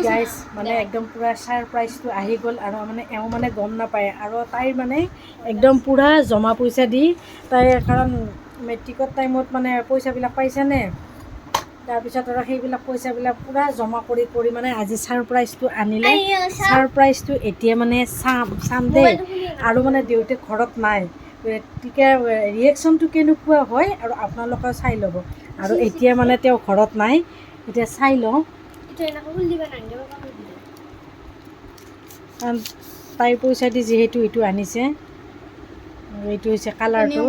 Guys মানে একদম পূৰা ছাৰপ্ৰাইজটো আহি গ'ল আৰু মানে এওঁ মানে গম নাপায় আৰু তাইৰ মানে একদম পূৰা জমা পইচা দি তাই কাৰণ মেট্ৰিকৰ টাইমত মানে পইচাবিলাক পাইছেনে তাৰপিছত আৰু সেইবিলাক পইচাবিলাক পূৰা জমা কৰি কৰি মানে আজি ছাৰপ্ৰাইজটো আনিলে ছাৰপ্ৰাইজটো এতিয়া মানে চাম দেই আৰু মানে দেউতাক ঘৰত নাই গতিকে ৰিয়েকশ্যনটো কেনেকুৱা হয় আৰু আপোনালোকে চাই ল'ব আৰু এতিয়া মানে তেওঁ ঘৰত নাই এতিয়া চাই লওঁ কাৰণ তাইৰ পইচা দি যিহেতু এইটো আনিছে এইটো হৈছে কালাৰটো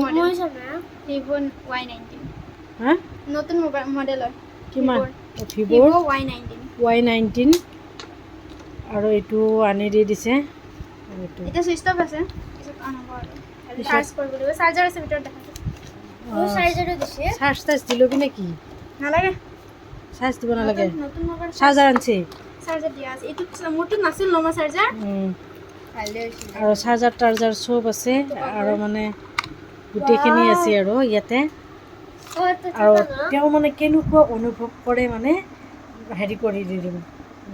হা নতুন মডেলৰ কিমান ভিভ'ৰ Y19 আৰু এইটো আনি দি দিছে এইটো এটা সুইচ অফ আছে পিছত অন হ'ব আৰু চাৰ্জ কৰিব লাগিব চাৰ্জাৰ আছে ভিতৰত দেখা চাৰ্জাৰো দিছে চাৰ্জ দিলবি নেকি নালাগে চাৰ্জ দিব নালাগে নতুন মোবাইল চাৰ্জাৰ আনছে চাৰ্জাৰ দিয়া আছে এইটো মোৰটো নাছিল লমা চাৰ্জাৰ আৰু চাৰ্জাৰ চব আছে আৰু মানে গোটেইখিনি আছে আৰু ইয়াতে আৰু তেওঁ মানে কেনেকুৱা অনুভৱ কৰে মানে হেৰি কৰি দি দিম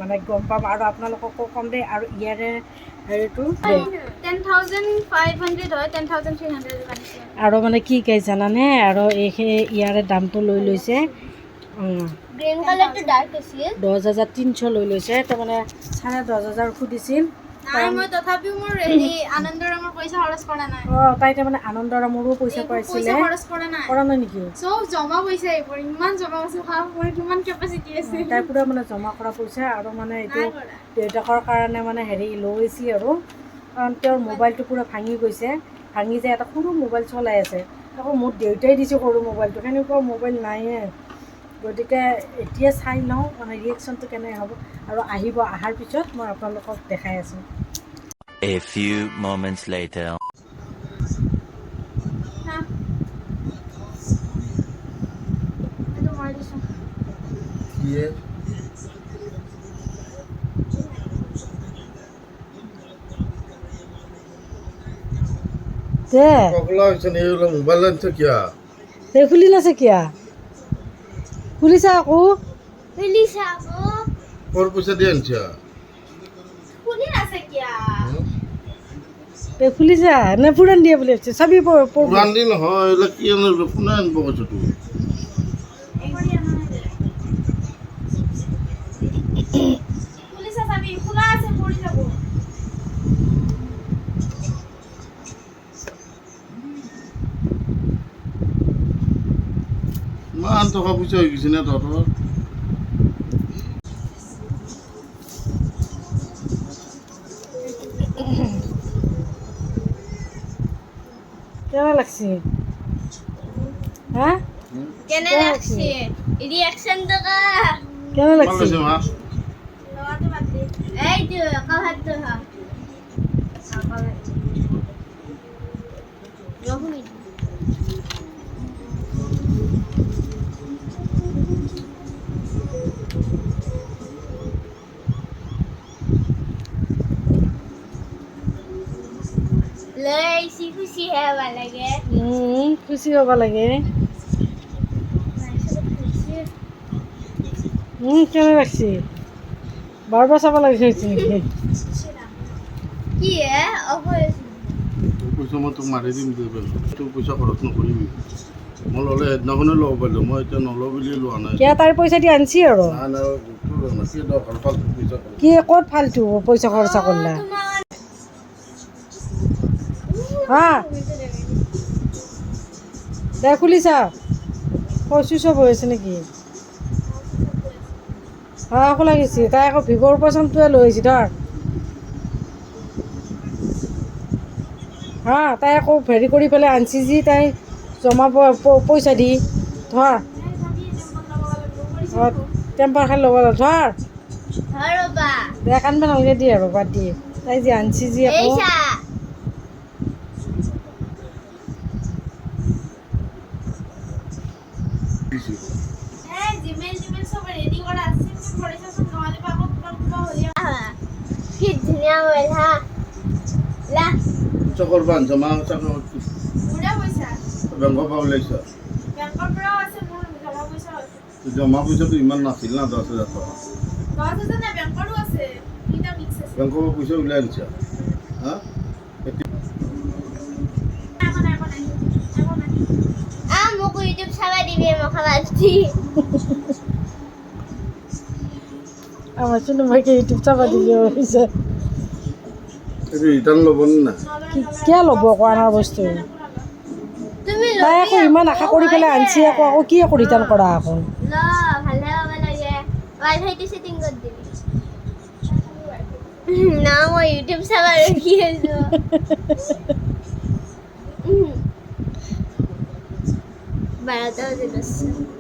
মানে গম পাম আৰু আপোনালোককো কম দেই আৰু ইয়াৰে হেৰিটো 10,500 হয় 10,300 আৰু মানে কি গাই জানানে আৰু এইখিনি ইয়াৰে দামটো লৈ লৈছে গ্ৰীণ কালাৰটো ডাৰ্ক আছিল 10,300 লৈ লৈছে তাৰমানে 10,500 সুধিছিল নাই মই তথাপিও মোৰ এই আনন্দৰামৰ পইচা খৰচ কৰা নাই তাই তাৰমানে আনন্দৰামৰো পইচা পাইছিলে খৰচ কৰা নাই নেকি চব জমা পইচা এইবোৰ ইমান জমা আছে মোৰ কিমান কেপাচিটি আছে তাই পুৰা মানে জমা কৰা পইচা আৰু মানে এইটো দেউতাকৰ কাৰণে মানে হেৰি লৈছে আৰু কাৰণ তেওঁৰ মোবাইলটো পুৰা ভাঙি গৈছে ভাঙি যায় এটা সৰু মোবাইল চলাই আছে আকৌ মোৰ দেউতাই দিছে সৰু মোবাইলটো সেনেকুৱা মোবাইল নাইয়ে গতিকে এতিয়া চাই লওঁ মানে ৰিয়েকশ্যনটো কেনে হ'ব আৰু অহাৰ পিছত মই আপোনালোকক দেখাই আছোঁ A few moments later. Yeah. Mobile क्या खुली ना से क्या खुलिसा আকৌ और पैसा दिया খুলিছা নে পুৰাণ দিয়ে বুলি ভাবিছে চাবি पुरान दिन হয় এলা কি কোনে আনব কৈছো তো মান টকা পইচা হৈ গৈছে না তহঁতৰ কেনে লাগছে হা কেনে লাগছে রিঅ্যাকশন দেখা কেনে লাগছে লাগছে মা লওয়াতে বাদ দে এই যে কাভার তো হা লইছি খুশি হওয়া লাগে খুশি হ'ব লাগে কেনে লাগছে বাৰবাৰ চাব লাগিছে নেকি কি হে অবশ্যই পইচা মই তোক মাৰি দিম তোৰ পইচা খৰচ নকৰিবি মই ল'লে সেইদিনাখনে ল'ব পাৰিলোঁ মই এতিয়া নলওঁ বুলি লোৱা নাই কিয় তাইৰ পইচা দি আনছি আৰু নাই নাই কি দৰকাৰ ফাল্টু পইচা কি ক'ত ফাল্টু পইচা খৰচা কৰিলা হা দে খুলিছা চুইচ অফ হৈ আছে নেকি আকৌ লাগিছে তাই আকৌ ভিভ'ৰ পচন্দটোৱে লৈ আহিছে ধৰ হা তাই আকৌ হেৰি কৰি পেলাই আনছি যি তাই জমা পইচা দি ধৰ টেম্পাৰ খাই ল'ব ধৰ দে কান্দবা নালাগে দি আৰু বাদ দিয়ে তাই যে আনছি যি আকৌ চকৰ পৰা আনছ মা বেংকৰ পৰা ওলাইছ জমা পইচাটো ইমান নাছিল না 10,000 টকা বেংকৰ পৰা পইচা ওলাই আনিছা হা মোক ইউটিউব চাবা দিবি মোক খাবাৰ দি আমাৰ শুনে ভাইকে ইউটিউব চাবা দিলে হয়েছে এইটো ৰিটাৰ্ণ ল'ব নে কিয় ল'ব আকৌ আনাৰ বস্তু তুমি তাই আকৌ ইমান আশা কৰি পেলাই আনছি আকৌ কি আকৌ ৰিটাৰ্ণ কৰা আকৌ ল ভালে হ'ব লাগে ৱাইফাইটো সেটিং কৰি দিবি না মই ইউটিউব চাবা ৰখি আছো বাৰটা বাজিল